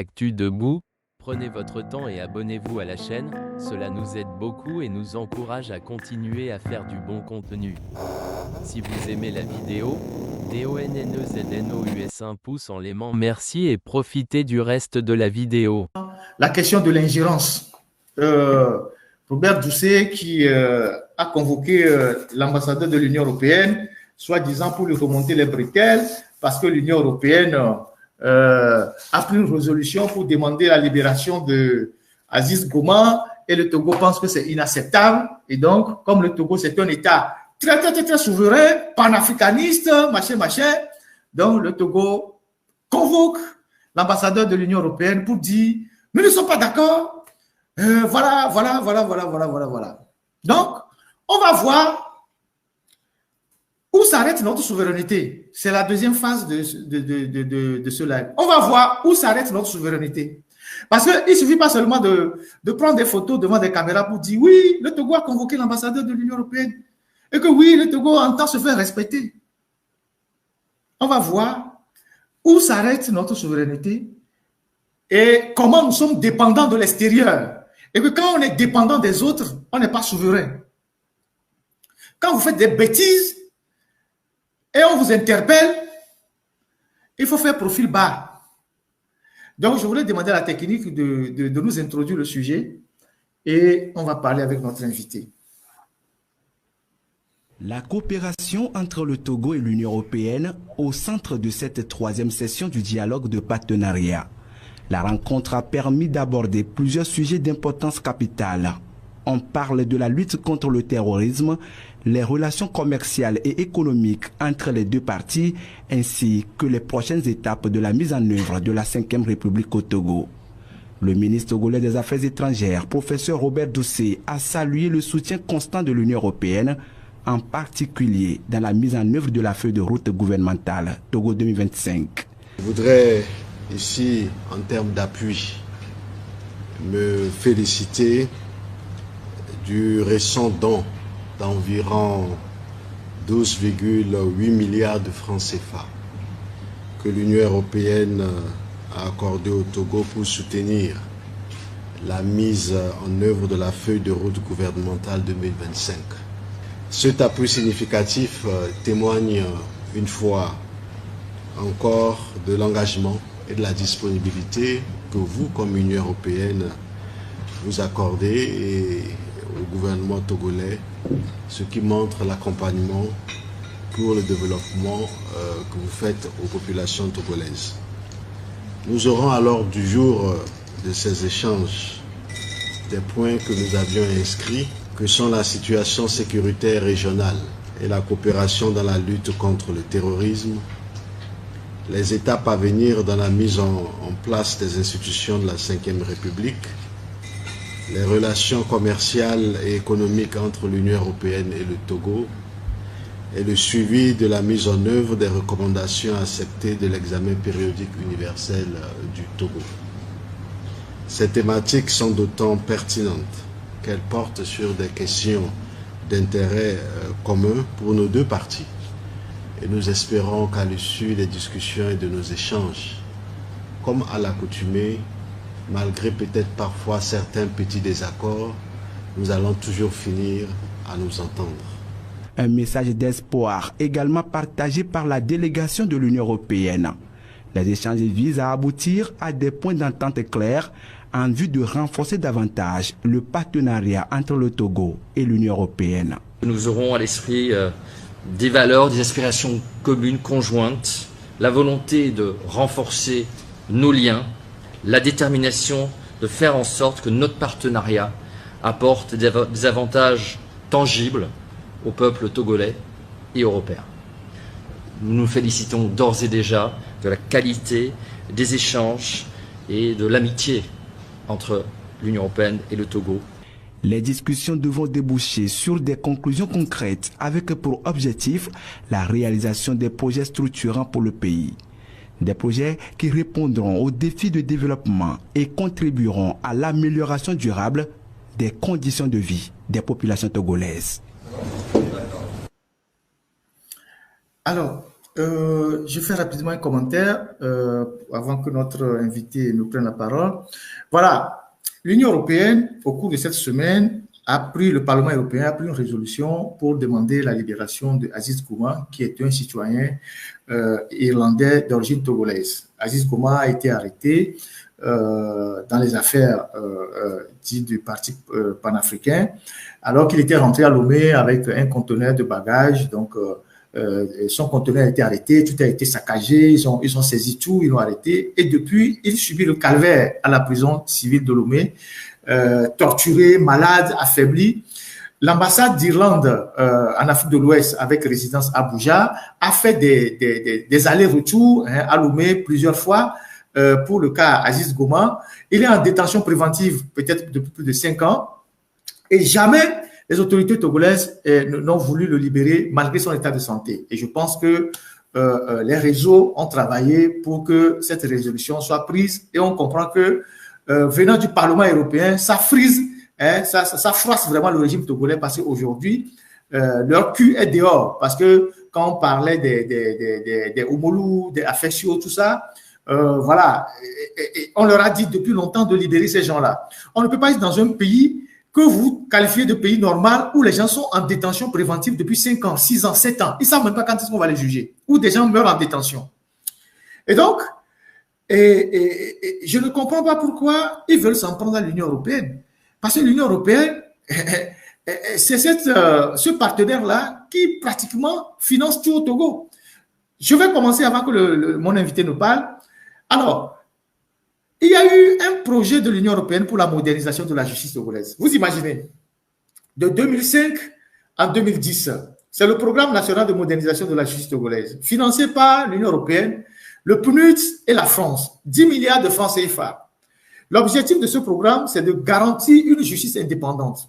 Actu Debout, prenez votre temps et abonnez-vous à la chaîne, cela nous aide beaucoup et nous encourage à continuer à faire du bon contenu. Si vous aimez la vidéo, DONNEZNOUS un pouce en l'aimant, merci et profitez du reste de la vidéo. La question de l'ingérence. Robert Doucet qui a convoqué l'ambassadeur de l'Union européenne, soi-disant pour lui remonter les bretelles, parce que l'Union européenne a pris une résolution pour demander la libération de Aziz Goma, et le Togo pense que c'est inacceptable. Et donc, comme le Togo, c'est un État très souverain, panafricaniste, machin, donc le Togo convoque l'ambassadeur de l'Union européenne pour dire « Nous ne sommes pas d'accord. Voilà. Donc, on va voir où s'arrête notre souveraineté. C'est la deuxième phase de ce live. On va voir où s'arrête notre souveraineté. Parce qu'il ne suffit pas seulement de prendre des photos devant des caméras pour dire « Oui, le Togo a convoqué l'ambassadeur de l'Union européenne. » Et que oui, le Togo entend se faire respecter. On va voir où s'arrête notre souveraineté et comment nous sommes dépendants de l'extérieur. Et que quand on est dépendant des autres, on n'est pas souverain. Quand vous faites des bêtises et on vous interpelle, il faut faire profil bas. Donc, je voulais demander à la technique de nous introduire le sujet et on va parler avec notre invité. La coopération entre le Togo et l'Union européenne au centre de cette troisième session du dialogue de partenariat. La rencontre a permis d'aborder plusieurs sujets d'importance capitale. On parle de la lutte contre le terrorisme, les relations commerciales et économiques entre les deux parties, ainsi que les prochaines étapes de la mise en œuvre de la 5e République au Togo. Le ministre togolais des Affaires étrangères, professeur Robert Doucet, a salué le soutien constant de l'Union européenne, en particulier dans la mise en œuvre de la feuille de route gouvernementale Togo 2025. Je voudrais ici, en termes d'appui, me féliciter du récent don d'environ 12,8 milliards de francs CFA que l'Union européenne a accordé au Togo pour soutenir la mise en œuvre de la feuille de route gouvernementale 2025. Cet appui significatif témoigne une fois encore de l'engagement et de la disponibilité que vous, comme Union européenne, vous accordez et au gouvernement togolais, ce qui montre l'accompagnement pour le développement que vous faites aux populations togolaises. Nous aurons à l'ordre du jour de ces échanges des points que nous avions inscrits, que sont la situation sécuritaire régionale et la coopération dans la lutte contre le terrorisme, les étapes à venir dans la mise en place des institutions de la 5e République, les relations commerciales et économiques entre l'Union européenne et le Togo, et le suivi de la mise en œuvre des recommandations acceptées de l'examen périodique universel du Togo. Ces thématiques sont d'autant pertinentes qu'elles portent sur des questions d'intérêt commun pour nos deux parties. Et nous espérons qu'à l'issue des discussions et de nos échanges, comme à l'accoutumée, malgré peut-être parfois certains petits désaccords, nous allons toujours finir à nous entendre. Un message d'espoir également partagé par la délégation de l'Union européenne. Les échanges visent à aboutir à des points d'entente clairs en vue de renforcer davantage le partenariat entre le Togo et l'Union européenne. Nous aurons à l'esprit des valeurs, des aspirations communes, conjointes, la volonté de renforcer nos liens, la détermination de faire en sorte que notre partenariat apporte des avantages tangibles au peuple togolais et européen. Nous nous félicitons d'ores et déjà de la qualité des échanges et de l'amitié entre l'Union européenne et le Togo. Les discussions devront déboucher sur des conclusions concrètes avec pour objectif la réalisation des projets structurants pour le pays. Des projets qui répondront aux défis de développement et contribueront à l'amélioration durable des conditions de vie des populations togolaises. Alors, Je fais rapidement un commentaire avant que notre invité nous prenne la parole. Voilà, l'Union européenne, au cours de cette semaine, le Parlement européen a pris une résolution pour demander la libération de Aziz Gouma, qui est un citoyen irlandais d'origine togolaise. Aziz Gouma a été arrêté dans les affaires dites du parti panafricain, alors qu'il était rentré à Lomé avec un conteneur de bagages. Donc, son conteneur a été arrêté, tout a été saccagé, ils ont saisi tout, ils l'ont arrêté. Et depuis, il subit le calvaire à la prison civile de Lomé, torturé, malade, affaibli. L'ambassade d'Irlande en Afrique de l'Ouest, avec résidence à Abuja, a fait des allers-retours à Lomé plusieurs fois pour le cas Aziz Gouma. Il est en détention préventive peut-être depuis plus de 5 ans et jamais les autorités togolaises n'ont voulu le libérer malgré son état de santé. Et je pense que les réseaux ont travaillé pour que cette résolution soit prise et on comprend que venant du Parlement européen, ça frise, ça froisse vraiment le régime togolais parce qu'aujourd'hui, leur cul est dehors. Parce que quand on parlait des Omolou, des Afesio, tout ça, voilà, et on leur a dit depuis longtemps de libérer ces gens-là. On ne peut pas être dans un pays que vous qualifiez de pays normal où les gens sont en détention préventive depuis 5 ans, 6 ans, 7 ans. Ils ne savent même pas quand est-ce qu'on va les juger. Où des gens meurent en détention. Et donc, je ne comprends pas pourquoi ils veulent s'en prendre à l'Union européenne. Parce que l'Union européenne, c'est ce partenaire-là qui pratiquement finance tout au Togo. Je vais commencer avant que mon invité nous parle. Alors, il y a eu un projet de l'Union européenne pour la modernisation de la justice togolaise. Vous imaginez, de 2005 à 2010, c'est le programme national de modernisation de la justice togolaise, financé par l'Union européenne, le PNUD et la France, 10 milliards de francs CFA. L'objectif de ce programme, c'est de garantir une justice indépendante.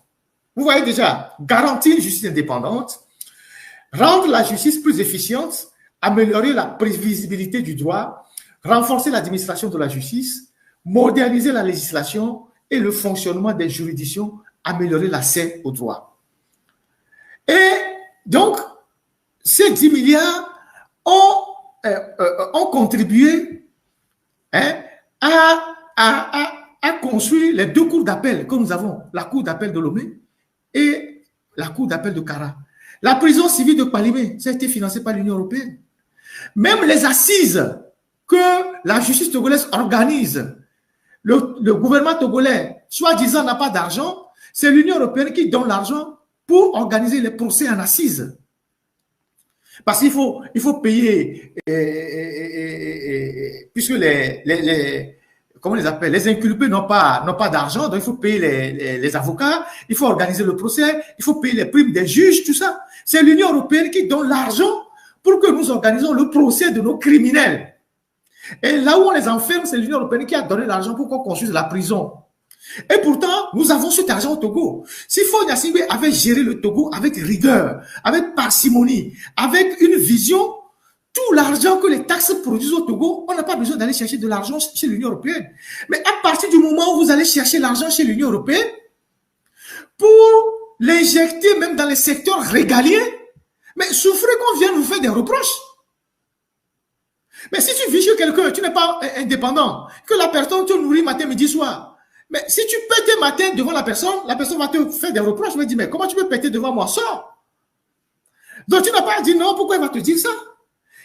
Vous voyez déjà, garantir une justice indépendante, rendre la justice plus efficiente, améliorer la prévisibilité du droit, renforcer l'administration de la justice, moderniser la législation et le fonctionnement des juridictions, améliorer l'accès au droit. Et donc, ces 10 milliards ont contribué à construire les 2 cours d'appel que nous avons, la cour d'appel de Lomé et la cour d'appel de Kara. La prison civile de Palimé, ça a été financé par l'Union européenne. Même les assises que la justice togolaise organise, le gouvernement togolais, soi-disant, n'a pas d'argent, c'est l'Union européenne qui donne l'argent pour organiser les procès en assises. Parce qu'il faut payer, puisque comment on les appelle, les inculpés n'ont pas d'argent, donc il faut payer les avocats, il faut organiser le procès, il faut payer les primes des juges, tout ça. C'est l'Union européenne qui donne l'argent pour que nous organisions le procès de nos criminels. Et là où on les enferme, c'est l'Union européenne qui a donné l'argent pour qu'on construise la prison. Et pourtant, nous avons cet argent au Togo. Si Faure Gnassingbé avait géré le Togo avec rigueur, avec parcimonie, avec une vision, tout l'argent que les taxes produisent au Togo, on n'a pas besoin d'aller chercher de l'argent chez l'Union européenne. Mais à partir du moment où vous allez chercher l'argent chez l'Union européenne, pour l'injecter même dans les secteurs régaliens, mais souffrez qu'on vienne vous faire des reproches. Mais si tu vis chez quelqu'un, tu n'es pas indépendant, que la personne te nourrit matin, midi, soir. Mais si tu pètes matin devant la personne va te faire des reproches. Je vais dire, mais comment tu peux péter devant moi? Sors. Donc tu n'as pas dit non, pourquoi il va te dire ça?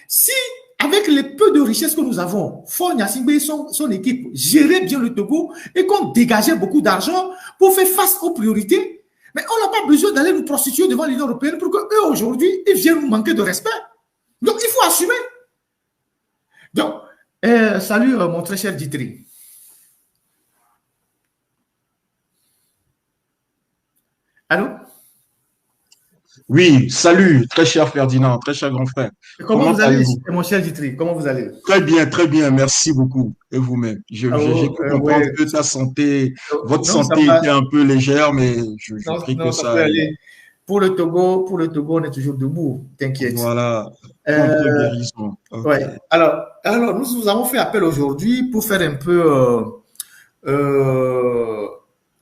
Si, avec les peu de richesses que nous avons, Faure Gnassingbé et son équipe géraient bien le Togo et qu'on dégageait beaucoup d'argent pour faire face aux priorités, mais on n'a pas besoin d'aller nous prostituer devant l'Union européenne pour qu'eux, aujourd'hui, ils viennent nous manquer de respect. Donc, il faut assumer. Donc, salut mon très cher Ditri. Allô? Oui, salut, très cher Ferdinand, très cher grand frère. Comment vous allez, mon cher Ditri? Comment vous allez? Très bien, merci beaucoup. Et vous-même? J'ai pu comprendre que ta santé, votre santé était un peu légère, mais je prie que ça aille. Pour le Togo, on est toujours debout, t'inquiète. Voilà, guérison. Okay. Ouais. Alors, nous avons fait appel aujourd'hui pour faire un peu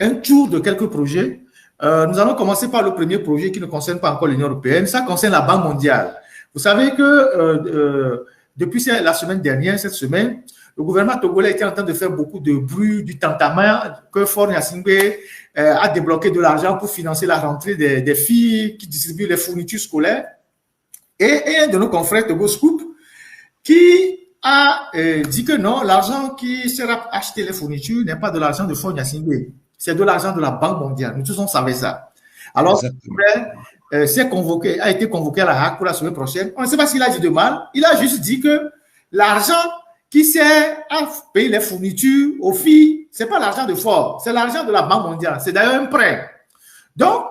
un tour de quelques projets. Nous allons commencer par le premier projet qui ne concerne pas encore l'Union européenne. Ça concerne la Banque mondiale. Vous savez que depuis la semaine dernière, cette semaine, le gouvernement togolais était en train de faire beaucoup de bruit, du tantamar, que Faure Gnassingbé a débloqué de l'argent pour financer la rentrée des filles qui distribuent les fournitures scolaires. Et un de nos confrères Togo Scoop qui a dit que non, l'argent qui sera acheté les fournitures n'est pas de l'argent de Faure Gnassingbé, c'est de l'argent de la Banque mondiale. Nous tous on savait ça. Alors, a été convoqué à la HAC pour la semaine prochaine. On ne sait pas s'il a dit de mal. Il a juste dit que l'argent qui sert à payer les fournitures aux filles, ce n'est pas l'argent de Faure, c'est l'argent de la Banque mondiale. C'est d'ailleurs un prêt. Donc,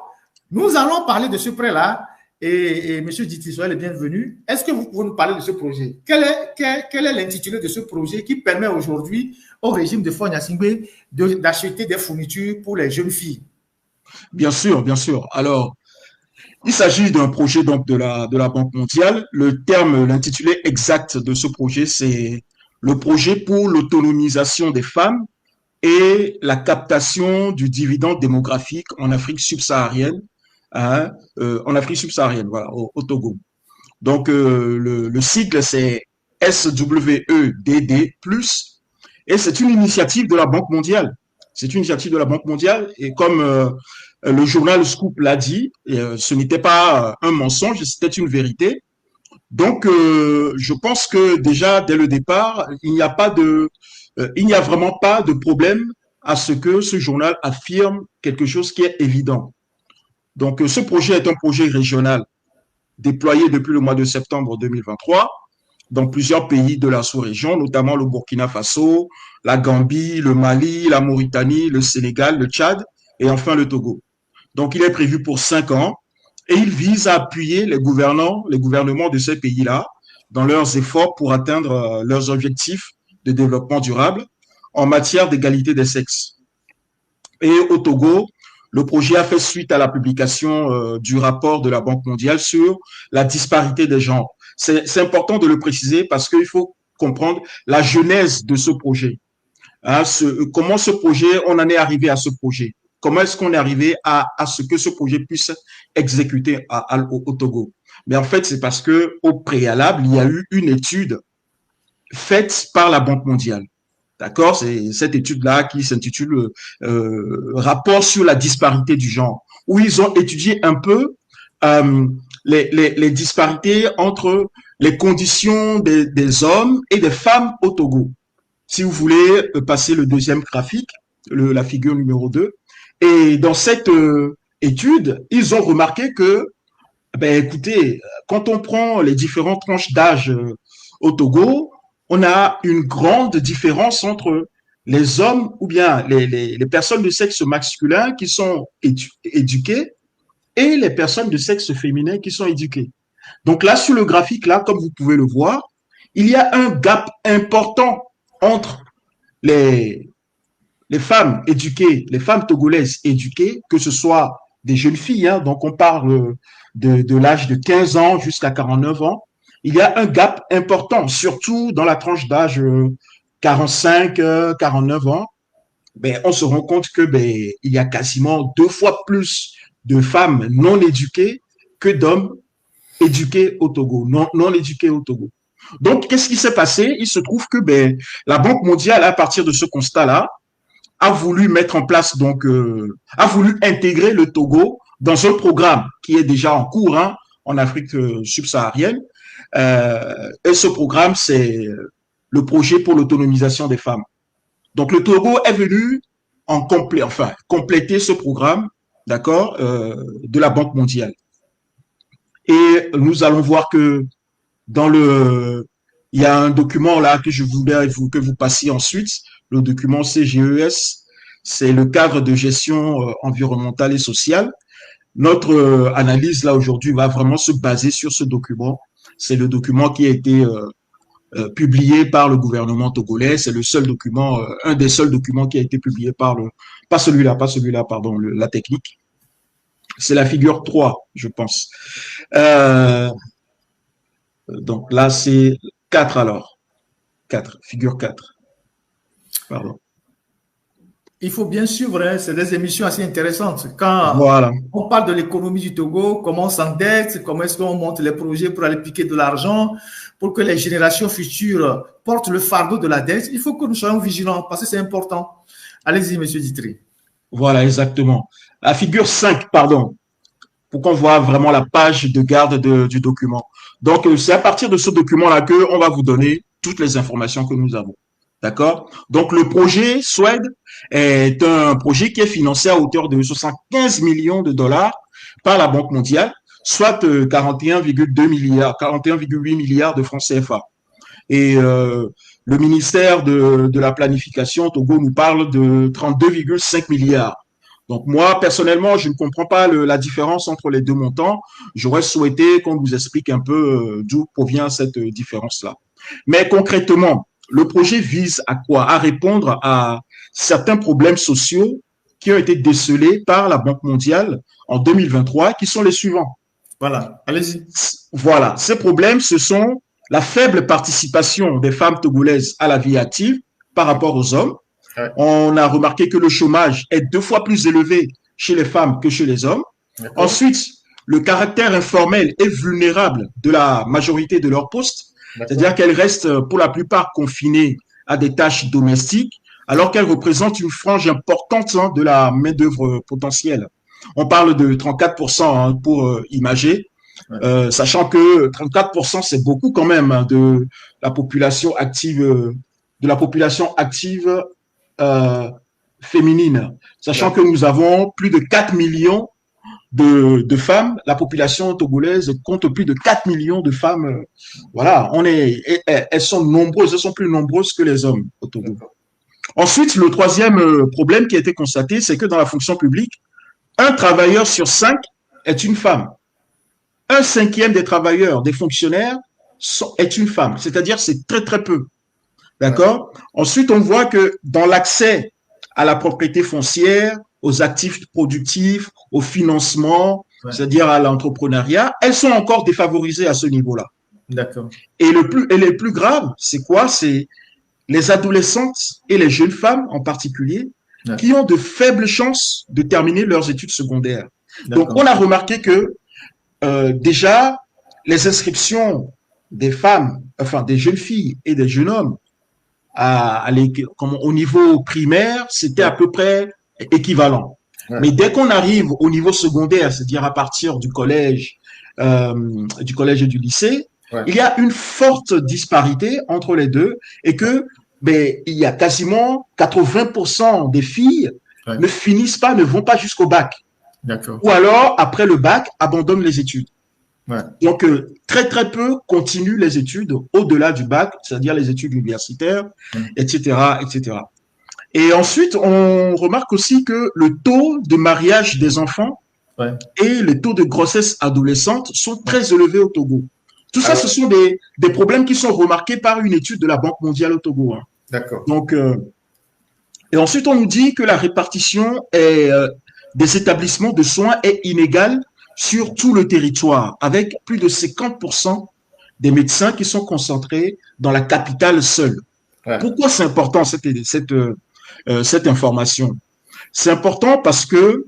nous allons parler de ce prêt-là. Et M. Diti, soyez le bienvenu. Est-ce que vous pouvez nous parler de ce projet? Quel est l'intitulé de ce projet qui permet aujourd'hui au régime de Faure Gnassingbé d'acheter des fournitures pour les jeunes filles? Bien sûr, bien sûr. Alors, il s'agit d'un projet donc de la Banque mondiale. L'intitulé exact de ce projet, c'est le projet pour l'autonomisation des femmes et la captation du dividende démographique en Afrique subsaharienne, voilà, au Togo. Donc, le sigle, c'est SWEDD+, et c'est une initiative de la Banque mondiale. C'est une initiative de la Banque mondiale, et comme le journal Scoop l'a dit, ce n'était pas un mensonge, c'était une vérité. Donc, je pense que déjà, dès le départ, il n'y a vraiment pas de problème à ce que ce journal affirme quelque chose qui est évident. Donc, ce projet est un projet régional déployé depuis le mois de septembre 2023 dans plusieurs pays de la sous-région, notamment le Burkina Faso, la Gambie, le Mali, la Mauritanie, le Sénégal, le Tchad et enfin le Togo. Donc, il est prévu pour 5 ans et il vise à appuyer les gouvernements de ces pays-là dans leurs efforts pour atteindre leurs objectifs de développement durable en matière d'égalité des sexes. Et au Togo, le projet a fait suite à la publication du rapport de la Banque mondiale sur la disparité des genres. C'est important de le préciser parce qu'il faut comprendre la genèse de ce projet. Comment ce projet, on en est arrivé à ce projet? Comment est-ce qu'on est arrivé à ce que ce projet puisse exécuter au Togo? Mais en fait, c'est parce que au préalable, il y a eu une étude faite par la Banque mondiale. D'accord? C'est cette étude-là qui s'intitule Rapport sur la disparité du genre, où ils ont étudié un peu les disparités entre les conditions des hommes et des femmes au Togo. Si vous voulez passer le deuxième graphique, la figure numéro 2, et dans cette étude, ils ont remarqué que, ben écoutez, quand on prend les différentes tranches d'âge au Togo, on a une grande différence entre les hommes ou bien les personnes de sexe masculin qui sont éduquées et les personnes de sexe féminin qui sont éduquées. Donc là, sur le graphique, là, comme vous pouvez le voir, il y a un gap important entre les femmes éduquées, les femmes togolaises éduquées, que ce soit des jeunes filles, hein, donc on parle de l'âge de 15 ans jusqu'à 49 ans, il y a un gap important, surtout dans la tranche d'âge 45, 49 ans. Ben, on se rend compte que il y a quasiment 2 fois plus de femmes non éduquées que d'hommes éduqués au Togo, non éduqués au Togo. Donc, qu'est-ce qui s'est passé? Il se trouve que la Banque mondiale, à partir de ce constat-là, a voulu mettre en place, a voulu intégrer le Togo dans un programme qui est déjà en cours en Afrique subsaharienne. Et ce programme, c'est le projet pour l'autonomisation des femmes. Donc, le Togo est venu compléter ce programme, d'accord, de la Banque mondiale. Et nous allons voir que il y a un document là que je voulais que vous passiez ensuite, le document CGES, c'est le cadre de gestion environnementale et sociale. Notre analyse là aujourd'hui va vraiment se baser sur ce document. C'est le document qui a été publié par le gouvernement togolais. C'est le seul document, un des seuls documents qui a été publié par pas celui-là, pardon, la technique. C'est la figure 3, je pense. Donc là, c'est 4 alors. 4, figure 4. Pardon. Il faut bien suivre, hein, c'est des émissions assez intéressantes. Quand Voilà. on parle de l'économie du Togo, comment on s'endette, comment est-ce qu'on monte les projets pour aller piquer de l'argent, pour que les générations futures portent le fardeau de la dette, il faut que nous soyons vigilants parce que c'est important. Allez-y, monsieur Ditry. Voilà, exactement. La figure 5, pardon, pour qu'on voit vraiment la page de garde du document. Donc, c'est à partir de ce document-là qu'on va vous donner toutes les informations que nous avons. D'accord? Donc, le projet SWED est un projet qui est financé à hauteur de 75 millions de dollars par la Banque mondiale, soit 41,2 milliards, 41,8 milliards de francs CFA. Et le ministère de la planification au Togo nous parle de 32,5 milliards. Donc moi, personnellement, je ne comprends pas la différence entre les deux montants. J'aurais souhaité qu'on nous explique un peu d'où provient cette différence-là. Mais concrètement, le projet vise à quoi? À répondre à certains problèmes sociaux qui ont été décelés par la Banque mondiale en 2023, qui sont les suivants. Voilà, allez-y. Voilà, ces problèmes, ce sont la faible participation des femmes togolaises à la vie active par rapport aux hommes. Ouais. On a remarqué que le chômage est 2 fois plus élevé chez les femmes que chez les hommes. Ensuite, le caractère informel et vulnérable de la majorité de leurs postes, c'est-à-dire qu'elles restent pour la plupart confinées à des tâches domestiques, alors qu'elles représentent une frange importante de la main-d'œuvre potentielle. On parle de 34% pour imager, sachant que 34% c'est beaucoup quand même de la population active, féminine, sachant que nous avons plus de 4 millions de femmes. La population togolaise compte plus de 4 millions de femmes. Voilà, elles sont nombreuses, elles sont plus nombreuses que les hommes au Togo. Ensuite, le troisième problème qui a été constaté, c'est que dans la fonction publique, 1 travailleur sur 5 est une femme. 1/5 des travailleurs, des fonctionnaires est une femme. C'est-à-dire c'est très très peu. D'accord? Ensuite, on voit que dans l'accès à la propriété foncière, aux actifs productifs, au financement, c'est-à-dire à l'entrepreneuriat, elles sont encore défavorisées à ce niveau-là. D'accord. Et le plus grave, c'est quoi? C'est les adolescentes et les jeunes femmes en particulier qui ont de faibles chances de terminer leurs études secondaires. Donc, on a remarqué que déjà, les inscriptions des femmes, enfin des jeunes filles et des jeunes hommes au niveau primaire, c'était à peu près équivalent. Mais dès qu'on arrive au niveau secondaire, c'est-à-dire à partir du collège et du lycée, il y a une forte disparité entre les deux et que il y a quasiment 80% des filles ne finissent pas, ne vont pas jusqu'au bac. Ou alors, après le bac, abandonnent les études. Donc, très, très peu continuent les études au-delà du bac, c'est-à-dire les études universitaires, etc., etc. Et ensuite, on remarque aussi que le taux de mariage des enfants et le taux de grossesse adolescente sont très élevés au Togo. Tout ça, ce sont des problèmes qui sont remarqués par une étude de la Banque mondiale au Togo. D'accord. Donc, et ensuite, on nous dit que la répartition des établissements de soins est inégale sur tout le territoire, avec plus de 50% des médecins qui sont concentrés dans la capitale seule. Pourquoi c'est important cette information? C'est important parce que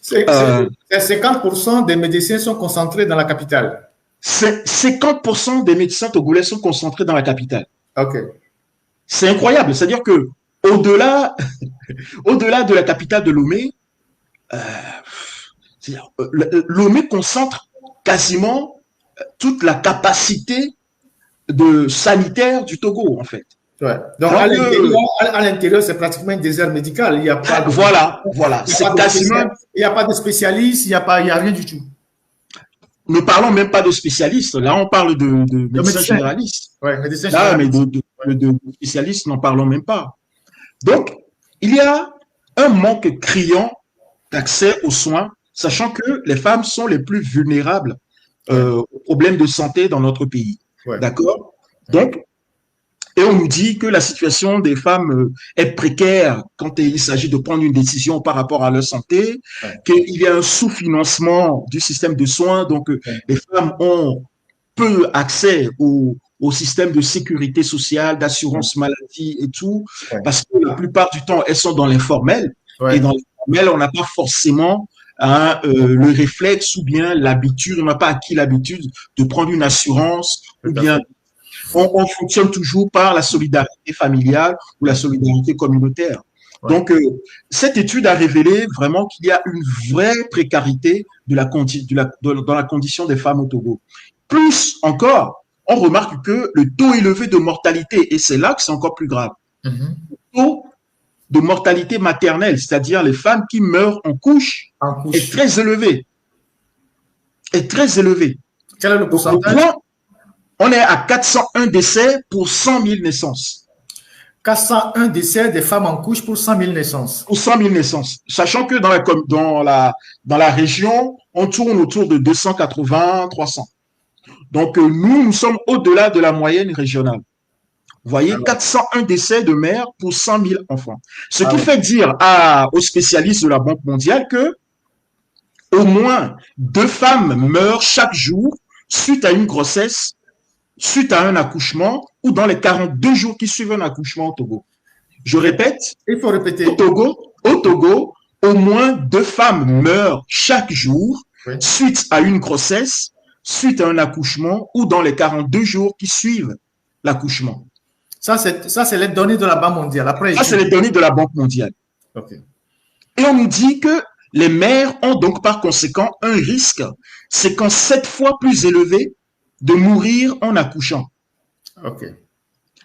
50% des médecins sont concentrés dans la capitale. 50% des médecins togolais sont concentrés dans la capitale. Ok. C'est incroyable. C'est-à-dire que au-delà de la capitale de Lomé, Lomé concentre quasiment toute la capacité sanitaire du Togo, en fait. Donc, à l'intérieur, c'est pratiquement un désert médical. Il y a pas de, voilà. C'est quasiment. Il n'y a pas de spécialistes, il n'y a rien du tout. Ne parlons même pas de spécialistes. Là, on parle de médecins généralistes. Médecins généralistes. Mais de spécialistes, n'en parlons même pas. Donc, il y a un manque criant d'accès aux soins, sachant que les femmes sont les plus vulnérables aux problèmes de santé dans notre pays. D'accord? Donc, et on nous dit que la situation des femmes est précaire quand il s'agit de prendre une décision par rapport à leur santé, qu'il y a un sous-financement du système de soins, donc les femmes ont peu accès au système de sécurité sociale, d'assurance maladie et tout, parce que la plupart du temps, elles sont dans l'informel. Ouais. Et dans l'informel, on n'a pas forcément le réflexe ou bien l'habitude, on n'a pas acquis l'habitude de prendre une assurance ou bien on fonctionne toujours par la solidarité familiale ou la solidarité communautaire. Ouais. Donc, cette étude a révélé vraiment qu'il y a une vraie précarité dans la condition des femmes au Togo. Plus encore, on remarque que le taux élevé de mortalité, et c'est là que c'est encore plus grave, le taux de mortalité maternelle, c'est-à-dire les femmes qui meurent en couche, est très élevé. Est très élevé. Quel est le pourcentage? On est à 401 décès pour 100 000 naissances. 401 décès des femmes en couche pour 100 000 naissances. Pour 100 000 naissances. Sachant que dans la région, on tourne autour de 280, 300. Donc, nous sommes au-delà de la moyenne régionale. Vous voyez, 401 décès de mères pour 100 000 enfants. Ce qui fait dire aux spécialistes de la Banque mondiale que au moins 2 femmes meurent chaque jour suite à une grossesse, suite à un accouchement ou dans les 42 jours qui suivent un accouchement au Togo. Je répète, il faut répéter. Au Togo, au moins 2 femmes meurent chaque jour suite à une grossesse, suite à un accouchement ou dans les 42 jours qui suivent l'accouchement. Ça, c'est les données de la Banque mondiale. Après, ça, c'est les données de la Banque mondiale. Okay. Et on nous dit que les mères ont donc par conséquent un risque, c'est quand 7 fois plus élevé de mourir en accouchant. Okay.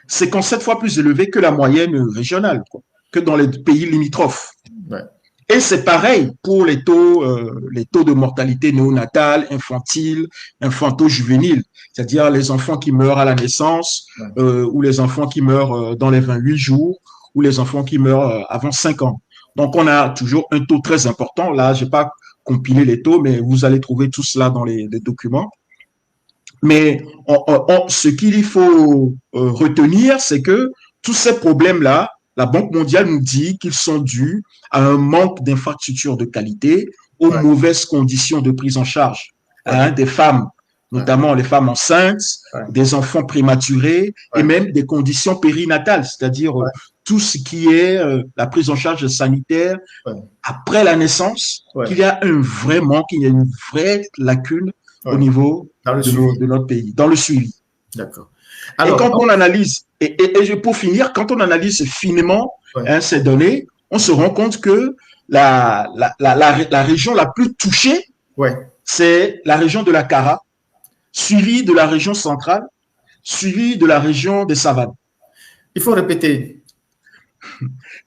C'est quand 7 fois plus élevé que la moyenne régionale, que dans les pays limitrophes. Ouais. Et c'est pareil pour les taux de mortalité néonatale, infantile, infanto-juvénile, c'est-à-dire les enfants qui meurent à la naissance, ou les enfants qui meurent dans les 28 jours, ou les enfants qui meurent avant 5 ans. Donc, on a toujours un taux très important. Là, je n'ai pas compilé les taux, mais vous allez trouver tout cela dans les documents. Mais ce qu'il faut retenir, c'est que tous ces problèmes-là, la Banque mondiale nous dit qu'ils sont dus à un manque d'infrastructures de qualité, aux mauvaises conditions de prise en charge des femmes, notamment les femmes enceintes, des enfants prématurés et même des conditions périnatales, c'est-à-dire tout ce qui est la prise en charge sanitaire après la naissance, qu'il y a un vrai manque, il y a une vraie lacune au niveau de notre pays, dans le suivi. D'accord. Et quand on analyse, pour finir, quand on analyse finement ces données, on se rend compte que la région la plus touchée, c'est la région de la Kara, suivie de la région centrale, suivie de la région des savanes. Il faut répéter.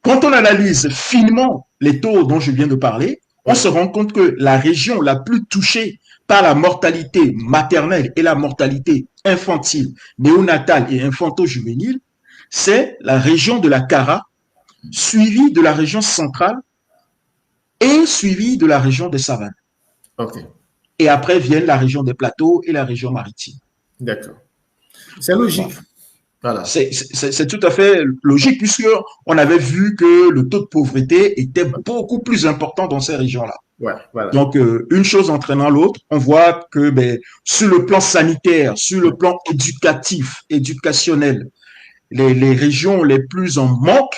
Quand on analyse finement les taux dont je viens de parler, on se rend compte que la région la plus touchée par la mortalité maternelle et la mortalité infantile, néonatale et infanto-juvénile, c'est la région de la Kara, suivie de la région centrale et suivie de la région des savanes. Okay. Et après viennent la région des plateaux et la région maritime. D'accord. C'est logique. Voilà. C'est tout à fait logique puisque on avait vu que le taux de pauvreté était beaucoup plus important dans ces régions-là. Voilà. Donc, une chose entraînant l'autre, on voit que sur le plan sanitaire, sur le plan éducationnel, les régions les plus en manque,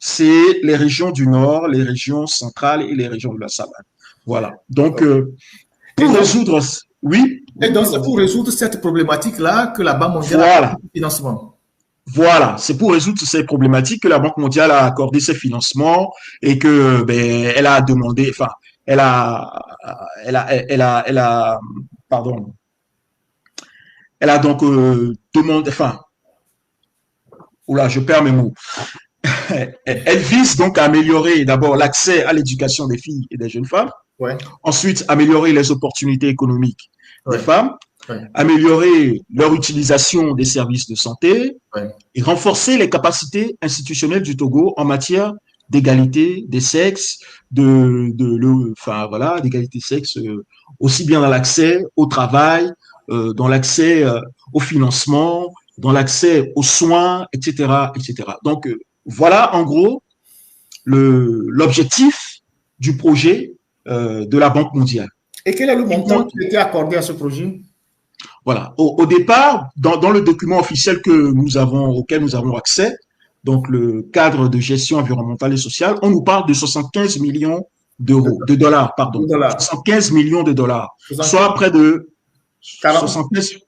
c'est les régions du Nord, les régions centrales et les régions de la savane. Voilà. Donc, pour résoudre... Oui. Et donc, c'est pour résoudre cette problématique-là que la Banque mondiale a accordé ce financement. Voilà, c'est pour résoudre ces problématiques que la Banque mondiale a accordé ses financements et que elle a demandé, enfin, elle a donc demandé, enfin, oula, je perds mes mots. Elle vise donc à améliorer d'abord l'accès à l'éducation des filles et des jeunes femmes. Ensuite, améliorer les opportunités économiques des femmes, améliorer leur utilisation des services de santé et renforcer les capacités institutionnelles du Togo en matière d'égalité des sexes, d'égalité des sexes, aussi bien dans l'accès au travail, dans l'accès au financement, dans l'accès aux soins, etc., etc. Donc, voilà en gros l'objectif du projet de la Banque mondiale. Et quel est le montant qui a été accordé à ce projet? Voilà. Au départ, dans le document officiel auquel nous avons accès, donc le cadre de gestion environnementale et sociale, on nous parle de 75 millions de dollars, pardon. 75 millions de dollars. Soit près de 75,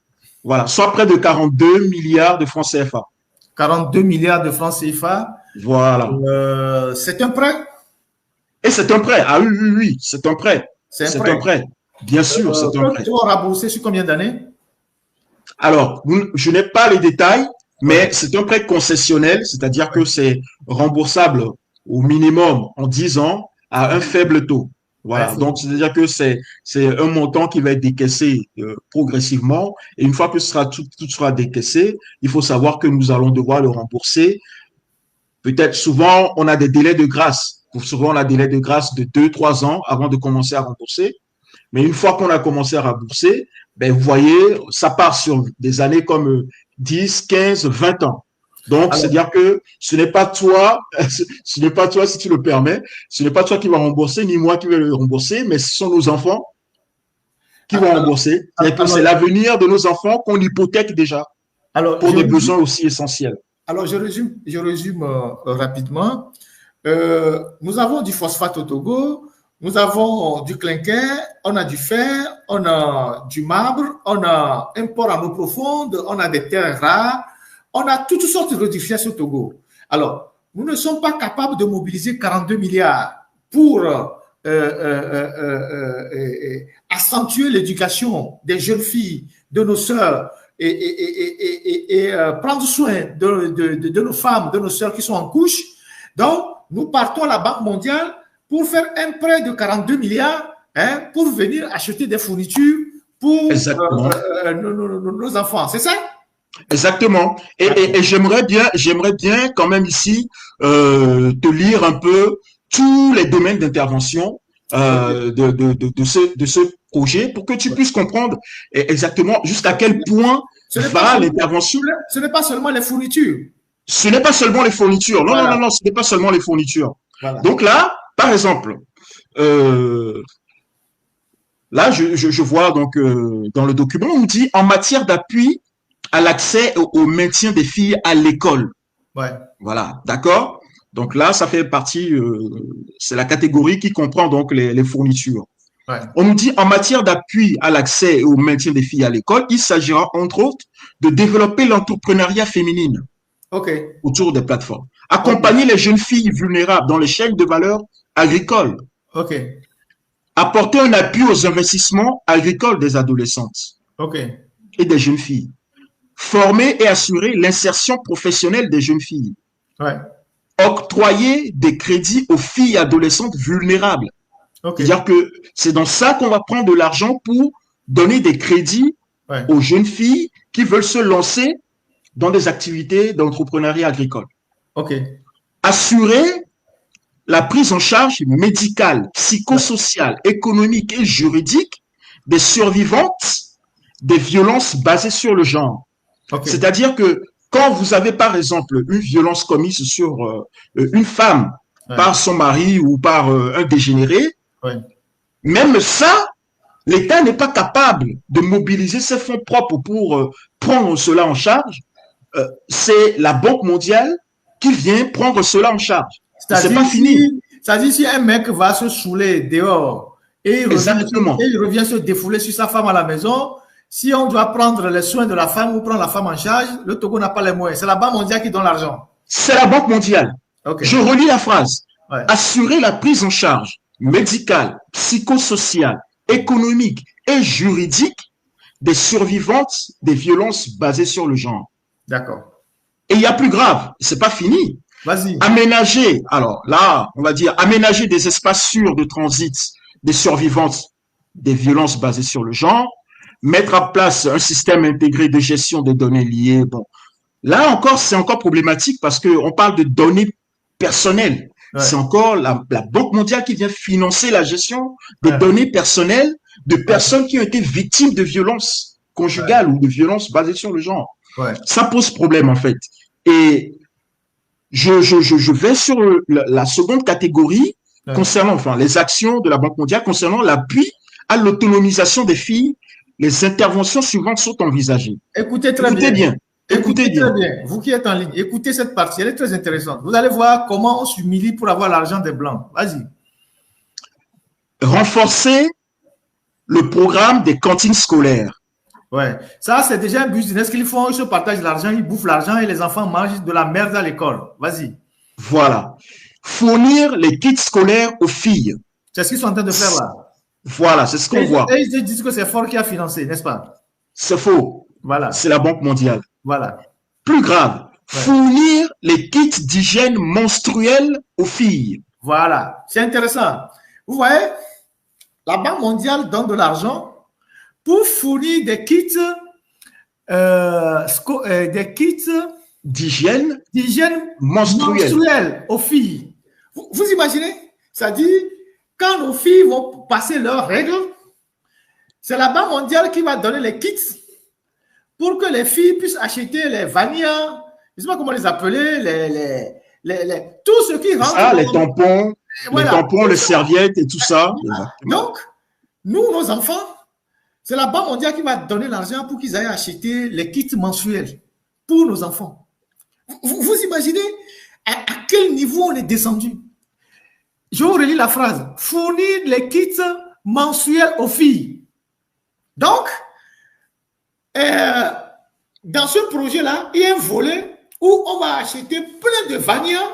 voilà, soit près de 42 milliards de francs CFA. 42 milliards de francs CFA. Voilà. C'est un prêt? Et c'est un prêt. Ah oui, c'est un prêt. C'est un prêt. Bien sûr, c'est un prêt. Tu vas rembourser sur combien d'années? Alors, je n'ai pas les détails, mais c'est un prêt concessionnel, c'est-à-dire que c'est remboursable au minimum en 10 ans à un faible taux. Voilà. Donc, c'est-à-dire que c'est un montant qui va être décaissé progressivement. Et une fois que tout sera décaissé, il faut savoir que nous allons devoir le rembourser. Peut-être souvent, on a des délais de grâce. Souvent, on a des délais de grâce de 2-3 ans avant de commencer à rembourser. Mais une fois qu'on a commencé à rembourser, ben, vous voyez, ça part sur des années comme 10, 15, 20 ans. Donc, c'est-à-dire que ce n'est pas toi, si tu le permets, ce n'est pas toi qui vas rembourser, ni moi qui vais le rembourser, mais ce sont nos enfants qui vont rembourser. C'est l'avenir de nos enfants qu'on hypothèque déjà pour des besoins aussi essentiels. Alors, je résume rapidement. Nous avons du phosphate au Togo, nous avons du clinker, on a du fer, on a du marbre, on a un port en eau profonde, on a des terres rares, on a toutes sortes de richesses au Togo. Alors, nous ne sommes pas capables de mobiliser 42 milliards pour accentuer l'éducation des jeunes filles, de nos sœurs, et prendre soin de nos femmes, de nos sœurs qui sont en couche. Donc, nous partons à la Banque mondiale pour faire un prêt de 42 milliards pour venir acheter des fournitures pour nos enfants. C'est ça? Exactement. Et j'aimerais bien quand même ici te lire un peu tous les domaines d'intervention de ce projet pour que tu puisses comprendre exactement jusqu'à quel point va l'intervention. Ce n'est pas seulement les fournitures. Ce n'est pas seulement les fournitures. Non, voilà. Non, ce n'est pas seulement les fournitures. Voilà. Donc là, par exemple, là, je vois donc dans le document, on dit en matière d'appui à l'accès au maintien des filles à l'école. Ouais. Voilà, d'accord. Donc là, ça fait partie, c'est la catégorie qui comprend donc les fournitures. Ouais. On nous dit en matière d'appui à l'accès au maintien des filles à l'école, il s'agira entre autres de développer l'entrepreneuriat féminine. Autour des plateformes. Accompagner les jeunes filles vulnérables dans les chaînes de valeur agricoles. Apporter un appui aux investissements agricoles des adolescentes et des jeunes filles. Former et assurer l'insertion professionnelle des jeunes filles. Octroyer des crédits aux filles adolescentes vulnérables. C'est-à-dire que c'est dans ça qu'on va prendre de l'argent pour donner des crédits aux jeunes filles qui veulent se lancer dans des activités d'entrepreneuriat agricole. Assurer la prise en charge médicale, psychosociale, économique et juridique des survivantes des violences basées sur le genre. C'est-à-dire que quand vous avez par exemple une violence commise sur une femme par son mari ou par un dégénéré, même ça, l'État n'est pas capable de mobiliser ses fonds propres pour prendre cela en charge. C'est la Banque mondiale qui vient prendre cela en charge. C'est pas fini. C'est-à-dire si un mec va se saouler dehors et il revient se défouler sur sa femme à la maison, si on doit prendre les soins de la femme ou prendre la femme en charge, le Togo n'a pas les moyens. C'est la Banque mondiale qui donne l'argent. C'est la Banque mondiale. Je relis la phrase. Assurer la prise en charge médicale, psychosociale, économique et juridique des survivantes des violences basées sur le genre. D'accord. Et il y a plus grave, c'est pas fini. Vas-y. Aménager, alors là, on va dire aménager des espaces sûrs de transit des survivantes des violences basées sur le genre, mettre en place un système intégré de gestion des données liées. Bon, là encore, c'est encore problématique parce que on parle de données personnelles. C'est encore la Banque mondiale qui vient financer la gestion des données personnelles de personnes qui ont été victimes de violences conjugales ou de violences basées sur le genre. Ça pose problème en fait. Et je vais sur la seconde catégorie concernant les actions de la Banque mondiale concernant l'appui à l'autonomisation des filles. Les interventions suivantes sont envisagées. Écoutez très bien. Écoutez bien. Très bien. Vous qui êtes en ligne, écoutez cette partie, elle est très intéressante. Vous allez voir comment on s'humilie pour avoir l'argent des Blancs. Vas-y. Renforcer le programme des cantines scolaires. Ouais, ça c'est déjà un business qu'ils font, ils se partagent l'argent, ils bouffent l'argent et les enfants mangent de la merde à l'école. Vas-y. Voilà. Fournir les kits scolaires aux filles. C'est ce qu'ils sont en train de faire là. Voilà, c'est ce qu'on voit. Et ils disent que c'est Ford qui a financé, n'est-ce pas? C'est faux. Voilà. C'est la Banque mondiale. Voilà. Plus grave, fournir les kits d'hygiène menstruelle aux filles. Voilà. C'est intéressant. Vous voyez, la Banque mondiale donne de l'argent pour fournir des kits d'hygiène menstruelle aux filles. Vous imaginez? Ça dit, quand nos filles vont passer leurs règles, c'est la Banque mondiale qui va donner les kits pour que les filles puissent acheter les vanillas, je ne sais pas comment les appeler, tout ce qui rentre. Ah, les tampons, voilà. Les tampons, les serviettes et tout ça. Donc, nous, nos enfants, c'est la Banque mondiale qui va donner l'argent pour qu'ils aillent acheter les kits mensuels pour nos enfants. Vous imaginez à quel niveau on est descendu? Je vous relis la phrase. Fournir les kits mensuels aux filles. Donc, dans ce projet-là, il y a un volet où on va acheter plein de vanillas